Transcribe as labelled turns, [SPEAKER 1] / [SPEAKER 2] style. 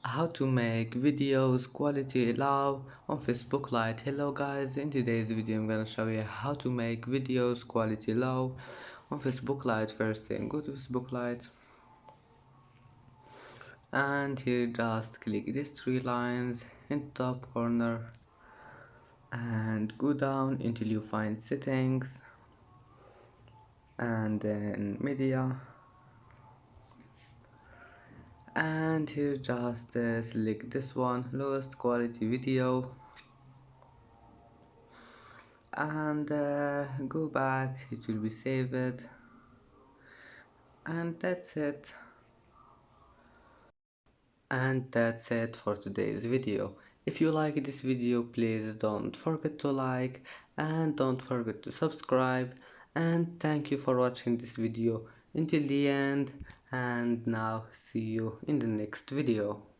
[SPEAKER 1] How to make videos quality low on Facebook Lite. Hello guys, in today's video I'm gonna show you how to make videos quality low on Facebook Lite. First thing, go to Facebook Lite and here just click these three lines in top corner and go down until you find settings and then media, and here just select this one, lowest quality video, and go back, it will be saved, and that's it for today's video. If you like this video, please don't forget to like and don't forget to subscribe, and thank you for watching this video until the end, and now see you in the next video.